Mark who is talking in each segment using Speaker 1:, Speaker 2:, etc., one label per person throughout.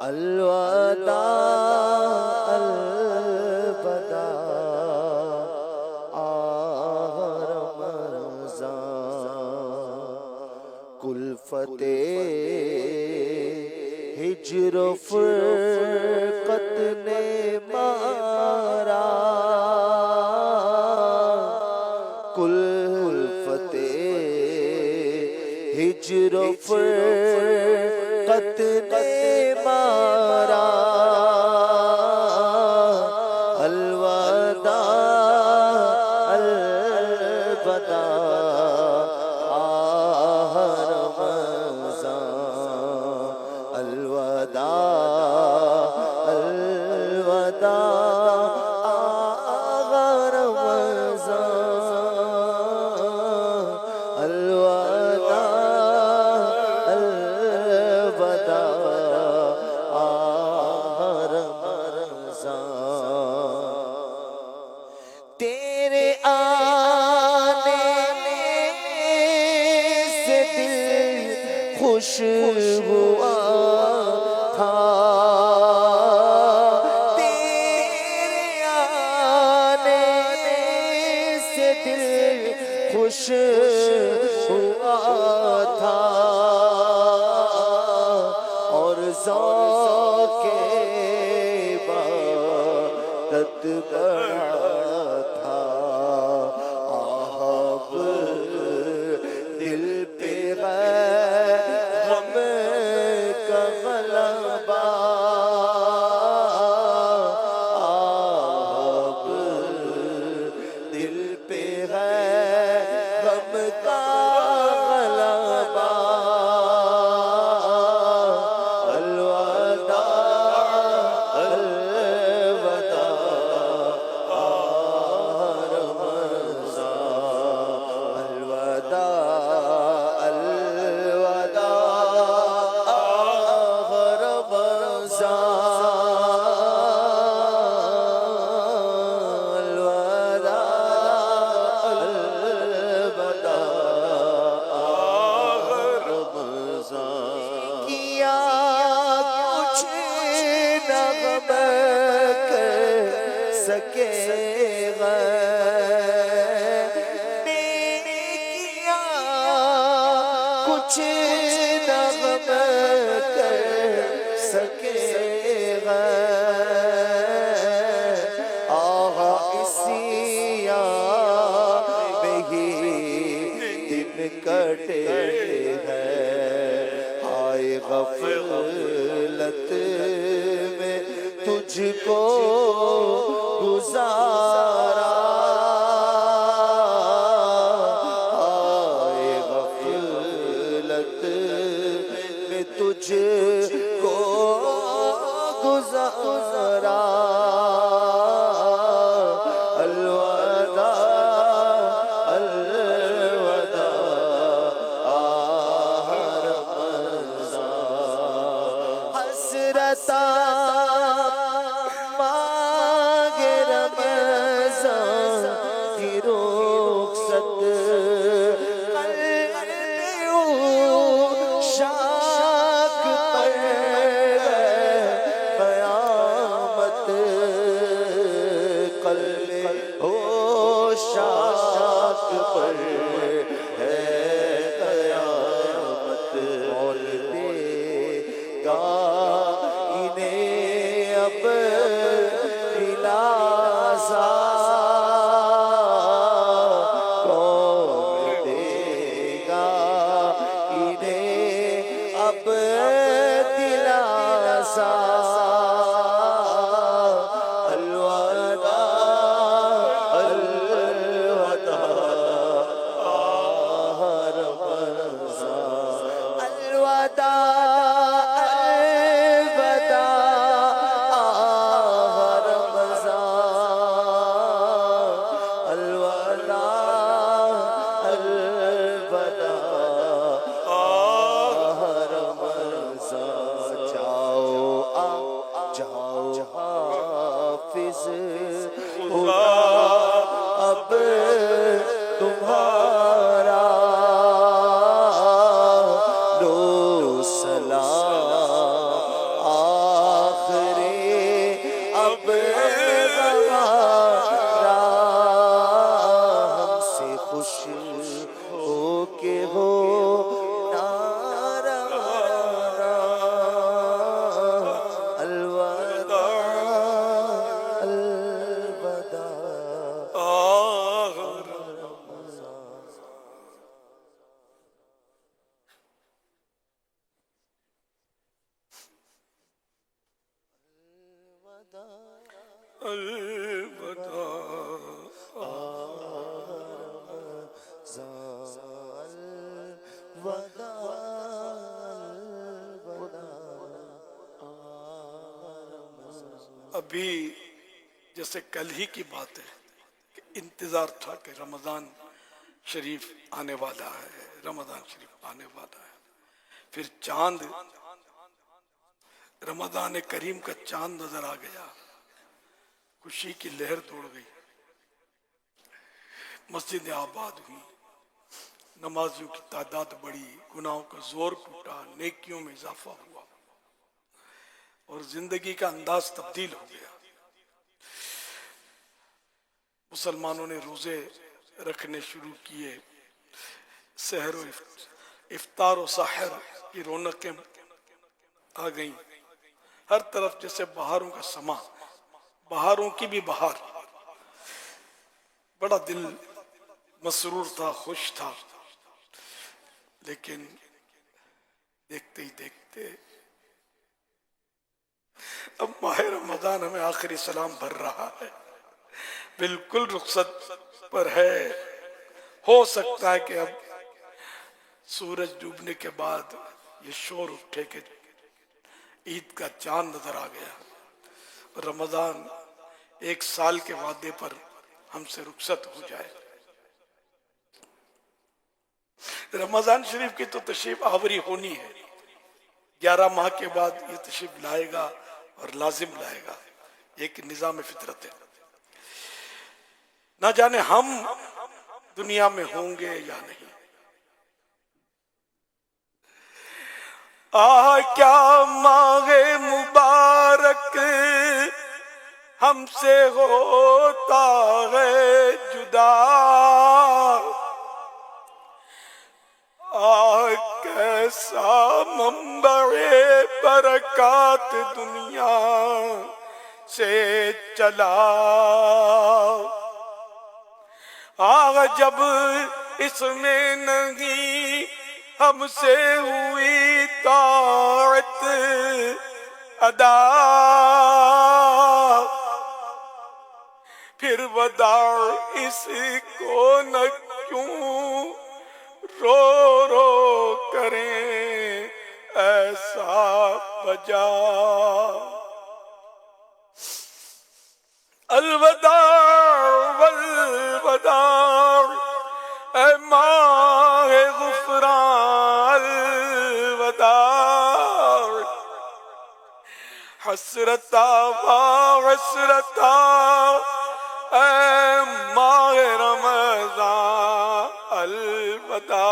Speaker 1: الوداع الوداع رمضان کلفت ہجر و فرقت نے مارا کلفت ہجر و فرقت نے مارا الوداع الوداع رمضان الوداع الوداع رمضان الوداع الوداع رمضان تیرے آنے سے دل خوش ہوا تھا تیرے آنے سے دل خوش ہوا تھا اور ذوق عبادت بڑھا تھا آہب دل پہ غم کا غلبہ آہب دل پہ غم کا غلبہ الوداع الوداع رمضان الوداع الوداع رمضان الوداع الوداع رمضان کیا کچھ نغم کر سکے گا کیا کچھ نغم کر سکے گا آہا اسی میں ہی دن کٹے ہیں آئے غفلت میں تجھ کو گزارا آئے غفلت میں تجھ کو گزارا الوداع الوداع رمضان حسرتا مانگ رمضان کی رخصت شاک پر قیامت قلب ہو شاک پر ہے قیامت اور دے گا انہیں اب دلاسا کون دے گا انہیں اب دلاسا الوداع الوداع رمضان الوداع الوداع رمضان الوداع الوداع رمضان جاؤ جاؤ حافظ خدا اب تمہارا لو سلام
Speaker 2: ابھی جیسے کل ہی کی بات ہے کہ انتظار تھا کہ رمضان شریف آنے والا ہے، رمضان شریف آنے والا ہے، پھر چاند، رمضان کریم کا چاند نظر آ گیا، خوشی کی لہر دوڑ گئی، مسجدیں آباد ہوئی، نمازیوں کی تعداد بڑھی، گناہوں کا زور ٹوٹا، نیکیوں میں اضافہ ہوا اور زندگی کا انداز تبدیل ہو گیا۔ مسلمانوں نے روزے رکھنے شروع کیے، سحر و افطار و سحر کی رونقیں آ گئیں، ہر طرف جیسے بہاروں کا سما، بہاروں کی بھی بہار، بڑا دل مسرور تھا، خوش تھا، لیکن دیکھتے ہی دیکھتے اب ماہ رمضان ہمیں آخری سلام بھر رہا ہے، بالکل رخصت پر ہے۔ ہو سکتا ہے کہ اب سورج ڈوبنے کے بعد یہ شور اٹھے کہ عید کا چاند نظر آ گیا، رمضان ایک سال کے وعدے پر ہم سے رخصت ہو جائے۔ رمضان شریف کی تو تشریف آوری ہونی ہے، 11 ماہ کے بعد یہ تشریف لائے گا اور لازم لائے گا، ایک نظام فطرت ہے۔ نہ جانے ہم دنیا میں ہوں گے یا نہیں۔ کیا ماہ مبارک ہم سے ہوتا ہے جدا، کیسا منبع برکات دنیا سے چلا، جب اس میں نہیں ہم سے ہوئی طاعت ادا، پھر وداع اس کو نہ کیوں رو رو کریں ایسا بجا، الوداع والوداع اے ماہ غفران، الوداع حسرتا و حسرتا اے ماہ رمضان، الوداع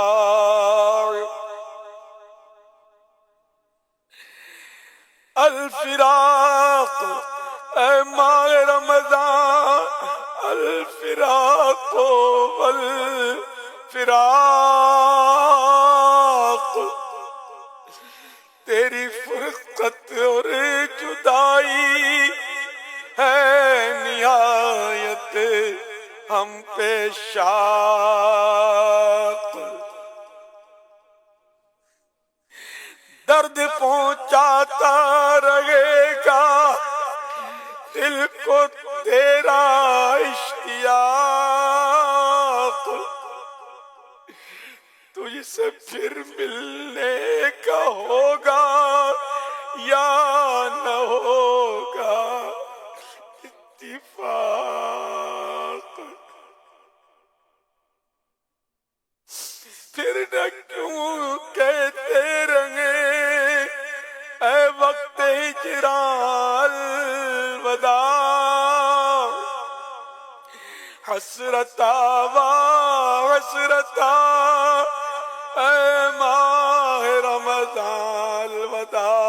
Speaker 2: الفراق اے ماہ رمضان، الفراق والفراق، تیری فرقت اور جدائی ہے نہایت ہم پہ شاق، درد پہنچاتا رہے گا دل کو تیرا اشتیاق، تجھ سے پھر ملنے کا ہوگا یا نہ ہوگا اتفاق، پھر نہ کیوں کہتے رہے اے وقت ہجران، الوداع حسرتا و حسرتا اے ماہ رمضان، الوداع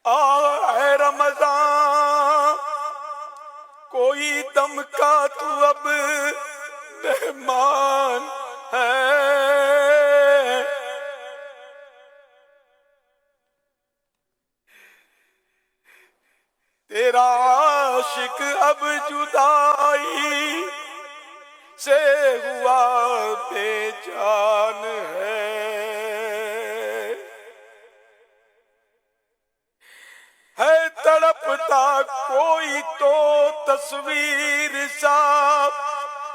Speaker 2: اے رمضان کوئی دم کا تو اب مہمان ہے، تیرا عاشق اب جدائی سے ہوا بے جان ہے تڑپتا کوئی تو تصویر سا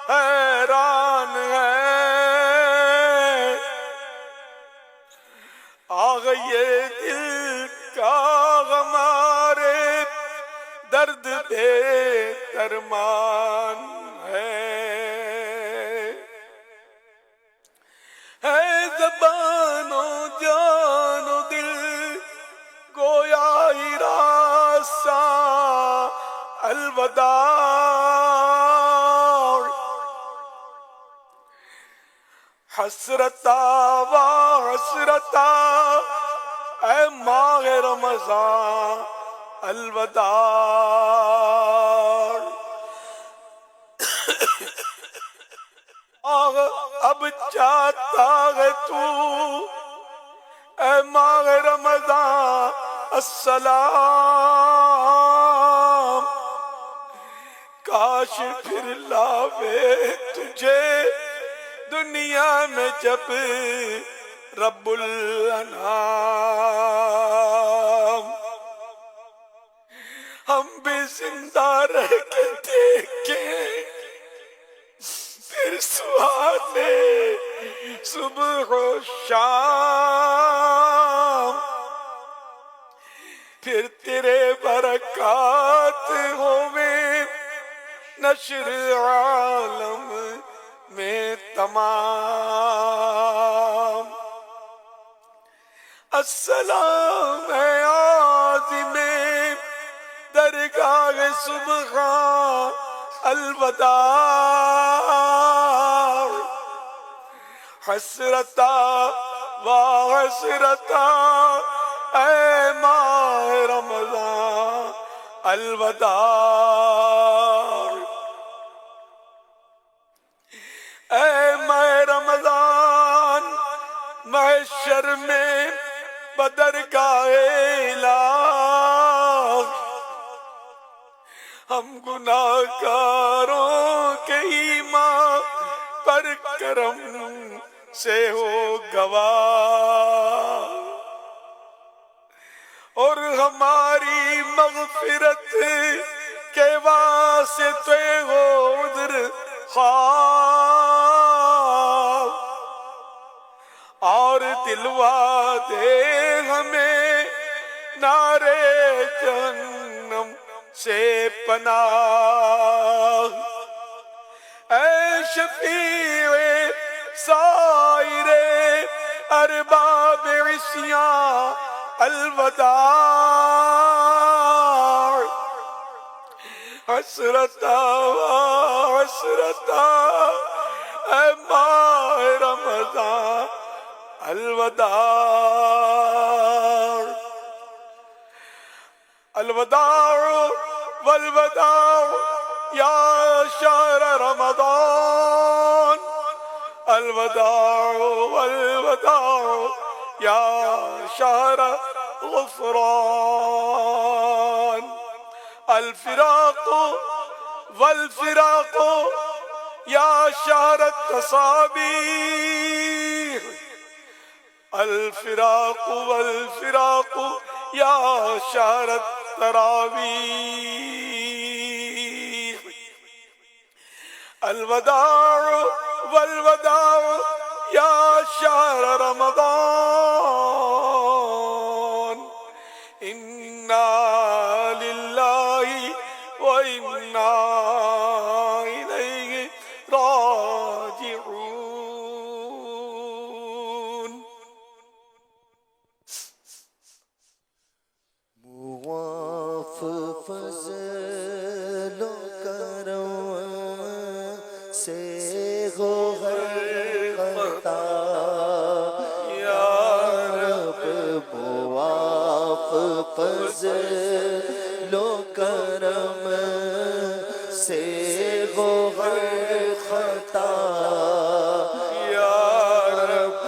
Speaker 2: حیران ہے آگ یہ دل کا ہمارے درد بے درمان ہے زبان و جان و دل گویا راستہ الوداع حسرتا و حسرتا اے ماہ رمضان الوداع اب چاہتا ہے تو اے ماہ رمضان السلام کاش پھر لاوے تجھے دنیا میں جب رب الانام ہم بھی زندہ رہ کے دیکھیں پھر سہانے صبح و شام پھر تیرے برکات ہوئے نشر عالم میں تمام السلام ہے عازم درگاہ سبحان الوداع حسرتا و حسرتا اے ماہ رمضان الوداع اے ماہ رمضان محشر میں بدرگاہ الہ ہم گناہگاروں کے ایمان پر کرم سے ہو گواہ اور ہماری مغفرت کے واسطے ہو عذر خواہ اور دلوا دے ہمیں نارے جہنم سے پناہ اے شفیع سائر ارباب عصیان الوداع حسرتا حسرتا اے ماہ رمضان الوداع الوداع والوداع یا شہر رمضان الوداع والوداع یا شہر غفران الفراق والفراق یا شہر التصابیح الفراق والفراق یا شہر التراویح الوداع والوداع یا شہر رمضان انا للہ وانا الیہ راجعون
Speaker 1: مواف فضل و کرم سے ہو ہر خطا یا رب مواف فضل و کرم سے ہو ہر خطا یا رب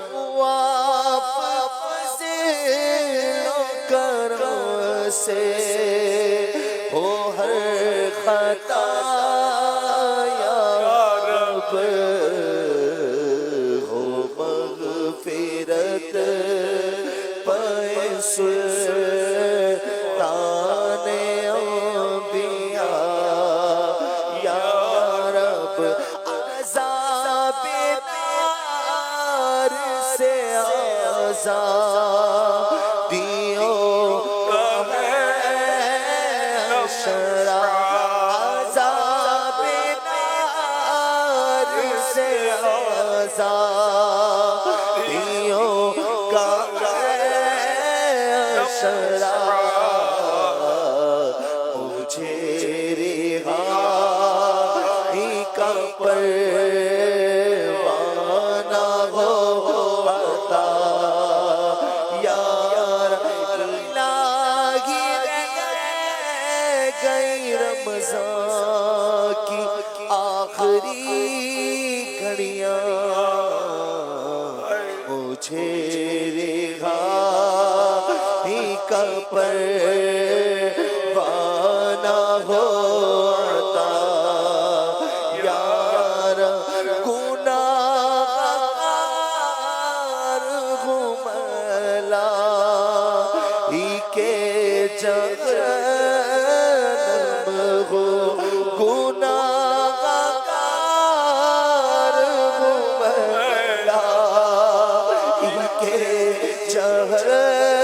Speaker 1: مواف فضل و کرم سے ہو ہر خطا یا رب آزادیوں کا اشرا مجھے رہائی کا پروانہ ہو عطا یا الہی گئی رمضان کی آخری گھڑیاں مجھے رہائی کا پروانہ ہو عطا یا رب گناہگار ہوں ملائکے جہنم ہو گناہگار ہوں ملائکے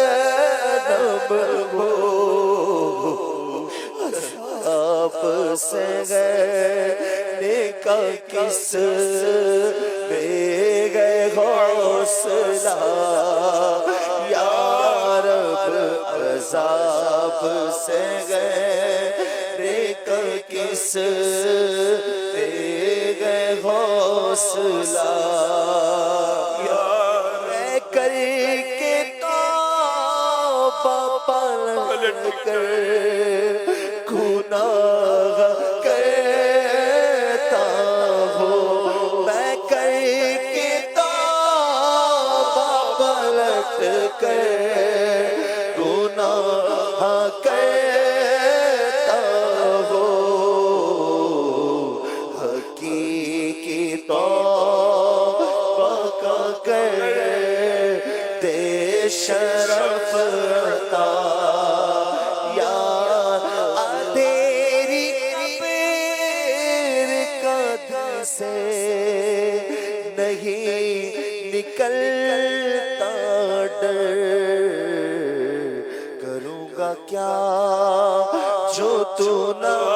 Speaker 1: جہنم ہو عذاب سے گئے کا کس میں گئے حوصلہ یا رب عذاب سے گئے کا کس میں گئے حوصلہ یا میں کر کے توبہ پلٹ کر گناہ کرتا ہوں میں کر کے توبہ پلٹ کر گناہ کرتا ہوں حقیقی توبہ کا کر دے شرف عطا یا تیری قبر کا دل سے نہیں نکلتا ڈر کروں گا کیا جو تو ناراض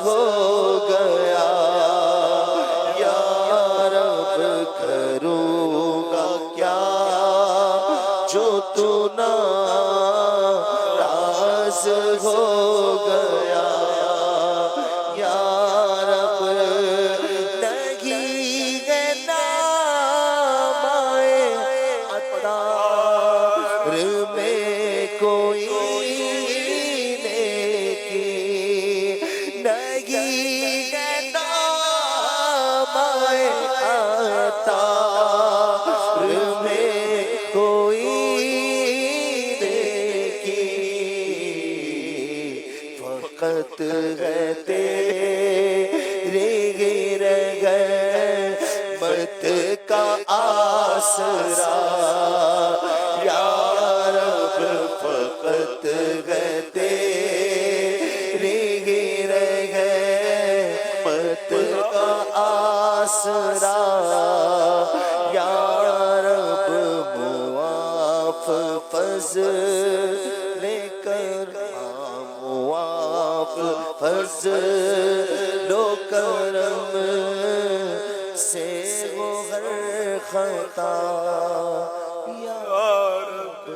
Speaker 1: ہو گیا یا رب کروں گا کیا جو تو ناراض ہو گیا یا رب نہیں ہے نام عطار میں کوئی نیکی نہیں ہے نام عطار میں کوئی نیکی فقط ہے تیرے رحمت کا آسرا یا رب فقط ہے تیرے رحمت کا آسرا یا رب معاف فضل کر معاف فضل و کرم سے وہ ہر خطا یا رب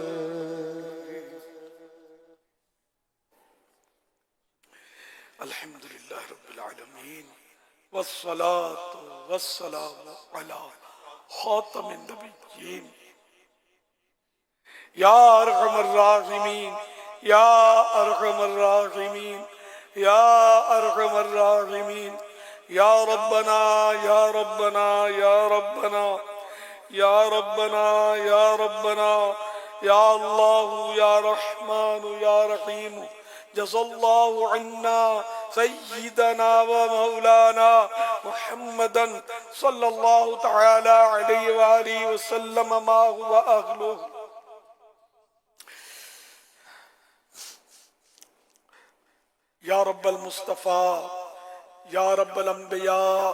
Speaker 2: الحمدللہ رب العالمین والصلاة والسلام علی خاتم النبیین یا ارحم الراحمین یا ارحم الراحمین یا ارحم الراحمین یا ربنا یا ربنا یا ربنا یا ربنا یا ربنا یا اللہ یا رحمان یا رحیم جزا اللہ عنا سیدنا و مولانا محمدا صلی اللہ تعالی علیہ وآلہ وسلم ما هو اہلہ یا رب المصطفیٰ یا رب الانبیاء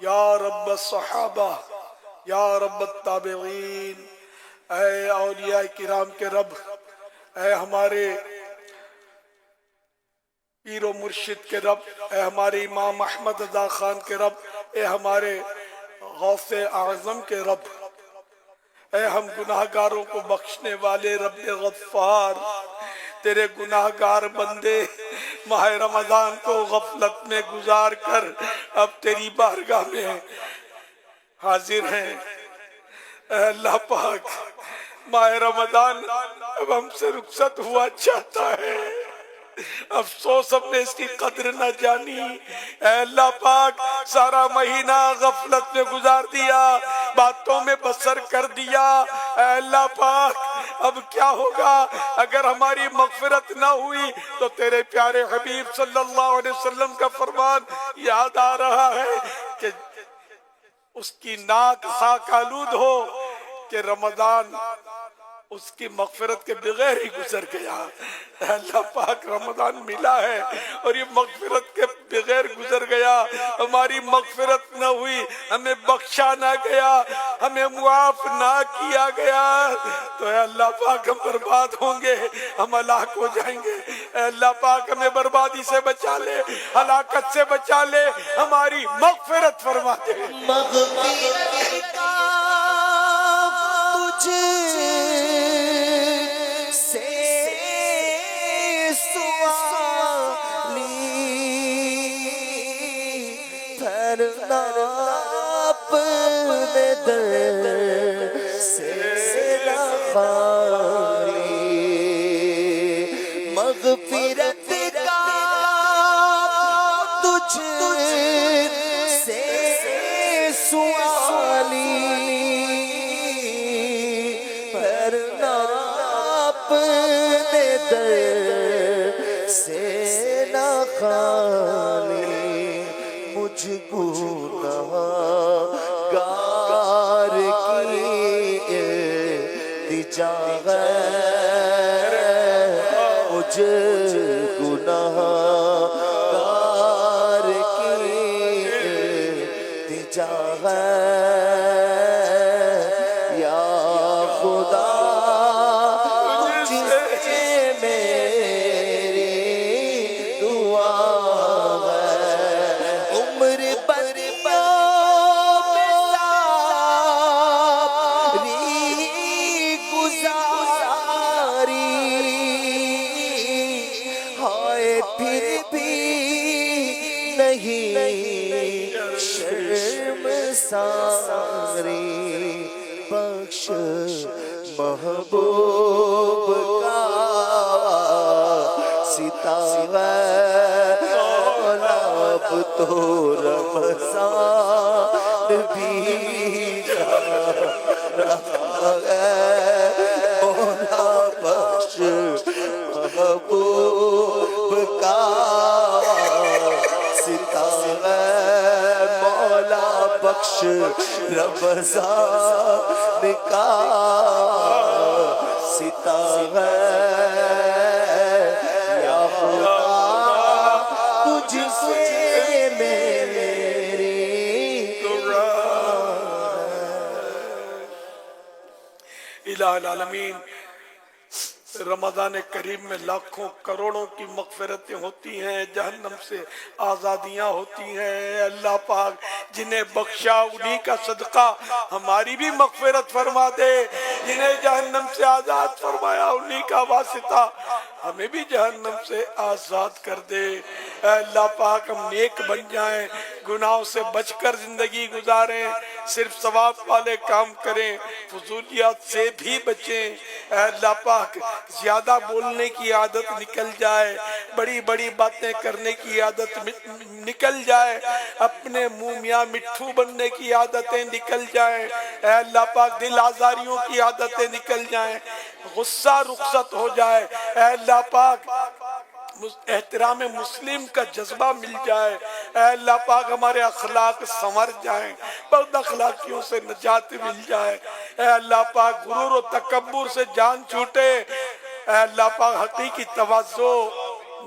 Speaker 2: یا رب الصحابہ یا رب التابعین اے اولیاء کرام کے رب اے ہمارے پیر و مرشد کے رب اے ہمارے امام احمد رضا خان کے رب اے ہمارے غوث اعظم کے رب، اے ہم گناہگاروں کو بخشنے والے رب غفار، تیرے گناہگار بندے ماہ رمضان کو غفلت میں گزار کر اب تیری بارگاہ میں حاضر ہیں۔ اے اللہ پاک، ماہ رمضان اب ہم سے رخصت ہوا چاہتا ہے، افسوس ہم نے اس کی قدر نہ جانی۔ اے اللہ پاک، سارا مہینہ غفلت میں گزار دیا، باتوں میں بسر کر دیا۔ اے اللہ پاک، اب کیا ہوگا اگر ہماری مغفرت نہ ہوئی تو تیرے پیارے حبیب صلی اللہ علیہ وسلم کا فرمان یاد آ رہا ہے کہ اس کی ناک خاک آلود ہو کہ رمضان اس کی مغفرت کے بغیر ہی گزر گیا۔ اے اللہ پاک، رمضان ملا ہے اور یہ مغفرت کے بغیر گزر گیا، ہماری مغفرت نہ ہوئی، ہمیں بخشا نہ گیا، ہمیں معاف نہ کیا گیا تو اے اللہ پاک ہم برباد ہوں گے، ہم ہلاک ہو جائیں گے۔ اے اللہ پاک، ہمیں بربادی سے بچا لے، ہلاکت سے بچا لے، ہماری مغفرت فرما دے۔
Speaker 1: مغفرت کا تجھ سے سوالی پھرنا اپنے در سے رخاری، مغفرت کا تجھ سے سوالی پھرنا اپنے در سے نہ خالی، مجھ گناہ گار کی التجا ہے، مجھ گناہ گار کی التجا ہے، یا خدا جس سے میری دعا ہے، عمر بدیوں میں ساری گزاری، ہائے پھر بھی نہیں شرم ساری، بخش محبوب کا ستارہ مولا، اب تو رمضان بھی جا رہا ہے، مولا بخش محبوب کا ستارہ مولا، بخش رمضان کا ستارہ، یا خدا تجھ سے میری
Speaker 2: الہ العالمین، رمضان کریم میں لاکھوں کروڑوں کی مغفرتیں ہوتی ہیں، جہنم سے آزادیاں ہوتی ہیں۔ اے اللہ پاک، جنہیں بخشا انہی کا صدقہ ہماری بھی مغفرت فرما دے، جنہیں جہنم سے آزاد فرمایا انہی کا واسطہ ہمیں بھی جہنم سے آزاد کر دے۔ اے اللہ پاک، ہم نیک بن جائیں، گناہوں سے بچ کر زندگی گزاریں، صرف ثواب والے کام کریں، فضولیات سے بھی بچیں۔ اے اللہ پاک، زیادہ بولنے کی عادت نکل جائے، بڑی بڑی باتیں کرنے کی عادت نکل جائے، اپنے منہ میاں مٹھو بننے کی عادتیں نکل جائیں۔ اے اللہ پاک، دل آزاریوں کی عادتیں نکل جائیں، غصہ رخصت ہو جائے۔ اے اللہ پاک، احترام مسلم کا جذبہ مل جائے۔ اے اللہ پاک، ہمارے اخلاق سنور جائیں، بد اخلاقیوں سے نجات مل جائے۔ اے اللہ پاک، غرور و تکبر سے جان چھوٹے۔ اے اللہ پاک، حقیقی تواضع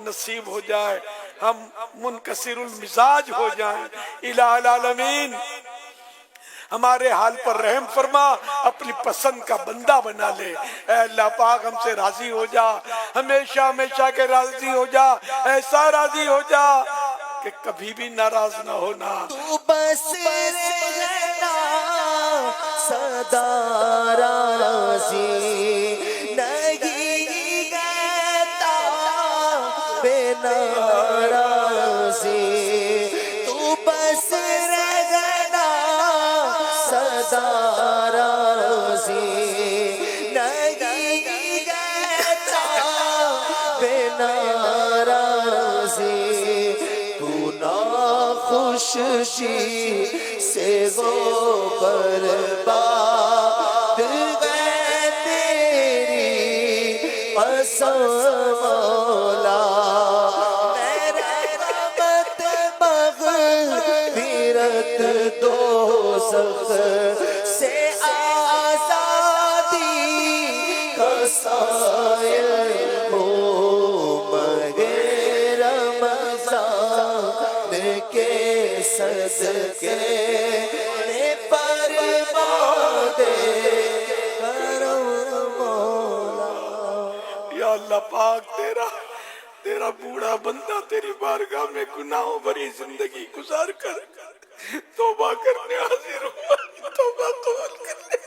Speaker 2: نصیب ہو جائے، ہم منکسر المزاج ہو جائیں۔ الہ العالمین، ہمارے حال پر رحم فرما، اپنی پسند کا بندہ بنا لے۔ اے اللہ پاک، ہم سے راضی ہو جا، ہمیشہ ہمیشہ کے راضی ہو جا، ایسا راضی ہو جا کہ کبھی بھی ناراض نہ ہونا.
Speaker 1: تو بس رہنا سدا راضی نہیں رہتا بے ناراضی. تو بس رہنا سدا راضی نہیں رہتا بے ناراضی. خوشی سے وہ برباد ہے تیری قسم مولا. میرے رحمت مغفرت دوزخ سے آزادی کا سائل ہو مگر رمضان کے صدقے پرواد کرم مولا.
Speaker 2: یا اللہ پاک تیرا بوڑھا بندہ تیری بارگاہ میں گناہوں بھری زندگی گزار کر توبہ کرنے حاضر ہوا. توبہ قبول کر لے.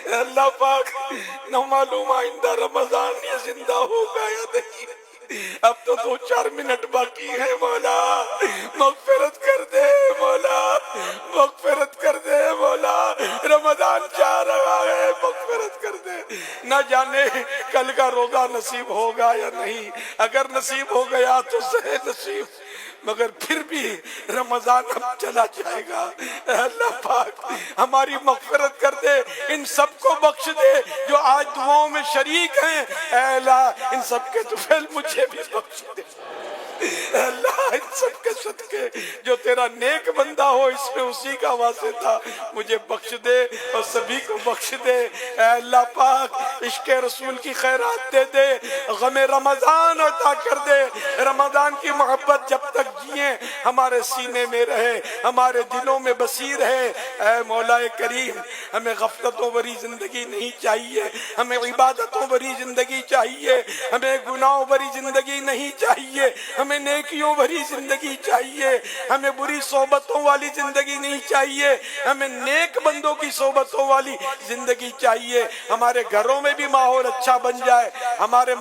Speaker 2: اے اللہ پاک نہ معلوم آئندہ رمضان یہ زندہ ہوگا یا نہیں. اب تو 2-4 منٹ باقی ہے مولا. مغفرت کر دے مولا, مغفرت کر دے مولا. رمضان جا رہا ہے, مغفرت کر دے. نہ جانے کل کا روزہ نصیب ہوگا یا نہیں. اگر نصیب ہو گیا تو صحیح نصیب, مگر پھر بھی رمضان اب چلا جائے گا. اے اللہ پاک ہماری مغفرت کر دے, ان سب کو بخش دے جو آج دعاؤں میں شریک ہیں. اے اللہ ان سب کے طفیل مجھے بھی بخش دے. اے اللہ ان سب کے صدقے جو تیرا نیک بندہ ہو اس میں اسی کا واسطہ مجھے بخش دے اور سبھی کو بخش دے. اے اللہ پاک عشق رسول کی خیرات دے دے, غم رمضان عطا کر دے. رمضان کی محبت جب تک جیئیں ہمارے سینے میں رہے, ہمارے دلوں میں بسی رہے. اے مولا کریم ہمیں غفلتوں بھری زندگی نہیں چاہیے, ہمیں عبادتوں بھری زندگی چاہیے, ہمیں گناہوں بھری زندگی نہیں چاہیے, ہمیں نیکیوں بھری زندگی چاہیے, ہمیں بری صحبتوں والی زندگی نہیں چاہیے, ہمیں نیک بندوں کی صحبتوں والی زندگی چاہیے. ہمارے گھروں میں بھی ماحول اچھا بن جائے, ہمارے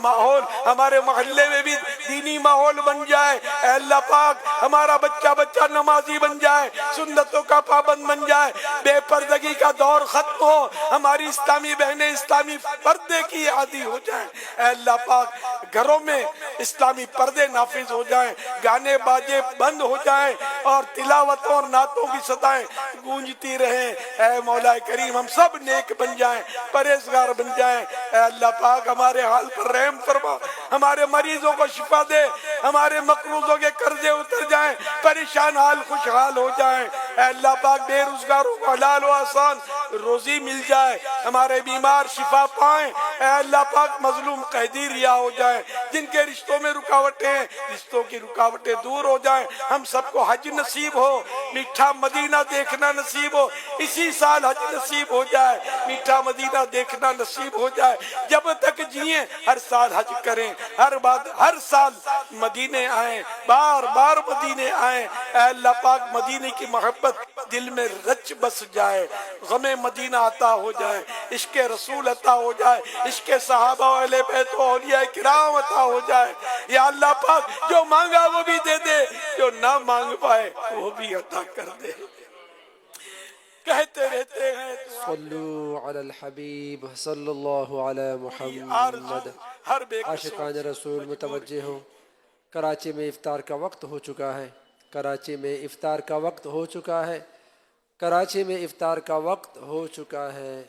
Speaker 2: محلے میں بھی دینی ماحول بن جائے. اے اللہ پاک ہمارا بچہ نمازی بن جائے, سنتوں کا پابند بن جائے, بے پردگی کا دور ختم ہو, ہماری اسلامی بہنیں اسلامی پردے کی عادی ہو جائیں. اے اللہ پاک گھروں میں اسلامی پردے نافذ ہو جائیں, گانے باجے بند ہو جائیں اور تلاوتوں اور نعتوں کی صدائیں گونجتی رہیں. اے مولا کریم ہم سب نیک بن جائیں, پرہیزگار بن جائیں. اے اللہ پاک ہمارے حال پر رحم فرما, ہمارے مریضوں کو شفا دے, ہمارے مقروضوں کے قرضے اتر جائیں, پریشان حال خوشحال ہو جائیں. اے اللہ پاک بے روزگاروں کو حلال و آسان روزی مل جائے, ہمارے بیمار شفا پائیں. اے اللہ پاک مظلوم قیدی رہا ہو جائیں, جن کے رشتوں میں رکاوٹیں ہیں رشتوں کی رکاوٹیں دور ہو جائیں. ہم سب کو حج نصیب ہو, میٹھا مدینہ دیکھنا نصیب ہو, اسی سال حج نصیب ہو جائے, میٹھا مدینہ دیکھنا نصیب ہو جائے. جب تک جیئیں ہر سال حج کریں, ہر سال مدینے آئیں, بار بار مدینے آئیں. اے اللہ پاک مدینے کی محبت دل میں رچ بس جائے, غم مدینہ عطا ہو جائے, عشق رسول عطا ہو جائے, عشق صحابہ و اہل بیت و اولیاء کرام عطا ہو جائے. یا اللہ پاک جو مانگا وہ بھی دے دے, جو نہ مانگ پائے وہ بھی عطا کر دے. کہتے رہتے ہیں
Speaker 3: صلو علی الحبیب صلی اللہ علی محمد.
Speaker 2: ہر بے
Speaker 3: عاشقان رسول متوجہ ہوں, کراچی میں افطار کا وقت ہو چکا ہے, کراچی میں افطار کا وقت ہو چکا ہے, کراچی میں افطار کا وقت ہو چکا ہے.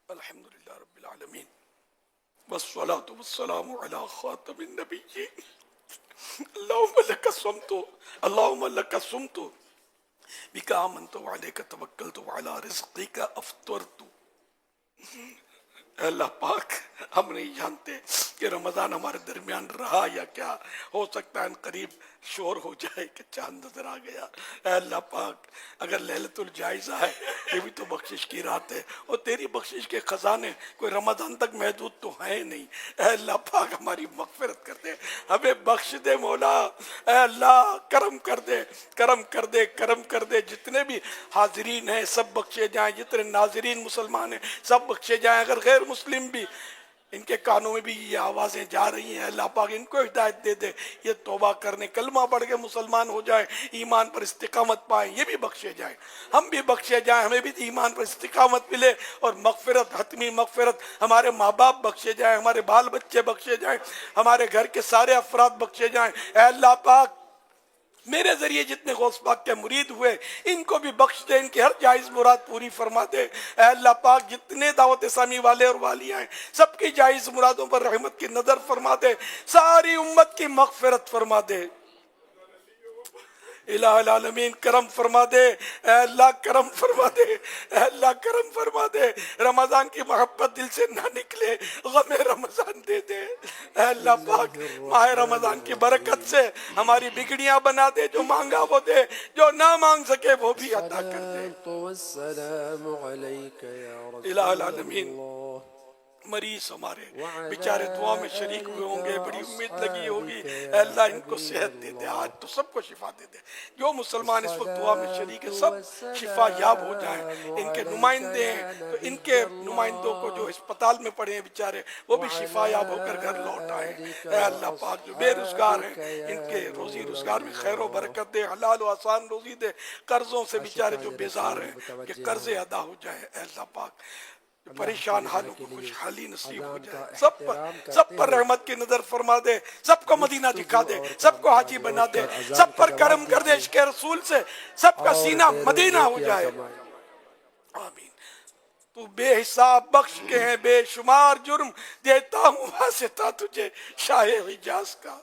Speaker 2: الحمدللہ رب العالمین والصلاة والسلام علی خاتم النبیین. اللہم لک صمت بک آمنت وعلیک توکلت وعلی رزقک افطرت. اے اللہ پاک ہم نہیں جانتے کہ رمضان ہمارے درمیان رہا یا کیا، ہو سکتا ہے قریب شور ہو جائے کہ چاند نظر آ گیا۔ اے اللہ پاک اگر لیلۃ الجائزہ ہے یہ بھی تو بخشش کی رات ہے، اور تیری بخشش کے خزانے کوئی رمضان تک محدود تو ہیں نہیں۔ اے اللہ پاک ہماری مغفرت کر دے، ہمیں بخش دے مولا۔ اے اللہ کرم کر دے، کرم کر دے، کرم کر دے۔ جتنے بھی حاضرین ہیں سب بخشے جائیں، جتنے ناظرین مسلمان ہیں سب بخشے جائیں، اگر غیر مسلم بھی ان کے کانوں میں بھی یہ آوازیں جا رہی ہیں، اللہ پاک ان کو ہدایت دے دے، یہ توبہ کرنے کلمہ پڑھ کے مسلمان ہو جائیں، ایمان پر استقامت پائیں، یہ بھی بخشے جائیں، ہم بھی بخشے جائیں، ہمیں بھی ایمان پر استقامت ملے، اور مغفرت، حتمی مغفرت، ہمارے ماں باپ بخشے جائیں، ہمارے بال بچے بخشے جائیں، ہمارے گھر کے سارے افراد بخشے جائیں۔ اے اللہ پاک میرے ذریعے جتنے غوث پاک کے مرید ہوئے ان کو بھی بخش دے، ان کی ہر جائز مراد پوری فرما دے۔ اے اللہ پاک جتنے دعوت اسلامی والے اور والیاں ہیں سب کی جائز مرادوں پر رحمت کی نظر فرما دے، ساری امت کی مغفرت فرما دے۔ الہ العالمین کرم فرما دے، اے اللہ کرم فرما دے، اے اللہ کرم فرما دے۔ رمضان کی محبت دل سے نہ نکلے، غم رمضان دے دے۔ اے اللہ پاک ماہ رمضان کی برکت سے ہماری بگڑیاں بنا دے، جو مانگا وہ دے، جو نہ مانگ سکے وہ بھی عطا کر دے۔
Speaker 3: والسلام علیک یا رسول
Speaker 2: الہ العالمین
Speaker 3: اللہ۔
Speaker 2: مریض ہمارے بیچارے دعا میں شریک ہوئے ہوں گے، بڑی امید لگی ہوگی، اے اللہ ان کو صحت دے دے، آج تو سب کو شفا دے دے۔ جو مسلمان اس وقت دعا میں شریک ہے سب شفا یاب ہو جائیں۔ ان کے نمائندے ہیں تو ان کے نمائندوں کو جو اسپتال میں پڑے ہیں بیچارے وہ بھی شفا یاب ہو کر گھر لوٹ آئیں۔ اے اللہ پاک جو بے روزگار ہیں ان کے روزی روزگار میں خیر و برکت دے، حلال و آسان روزی دے، قرضوں سے بیچارے جو بیزار ہیں کہ قرضے ادا ہو جائے۔ اے اللہ پاک پریشان حالوں کو خوشحالی نصیب ہو جائے، سب پر رحمت کی نظر فرما دے، سب کو مدینہ دکھا دے، سب کو حاجی بنا دے، سب پر کرم کر دے، عشق رسول سے سب کا سینہ مدینہ ہو جائے۔ آمین۔ تو بے حساب بخش کے ہیں بے شمار جرم، دیتا ہوں واسطہ تجھے شاہ حجاز کا۔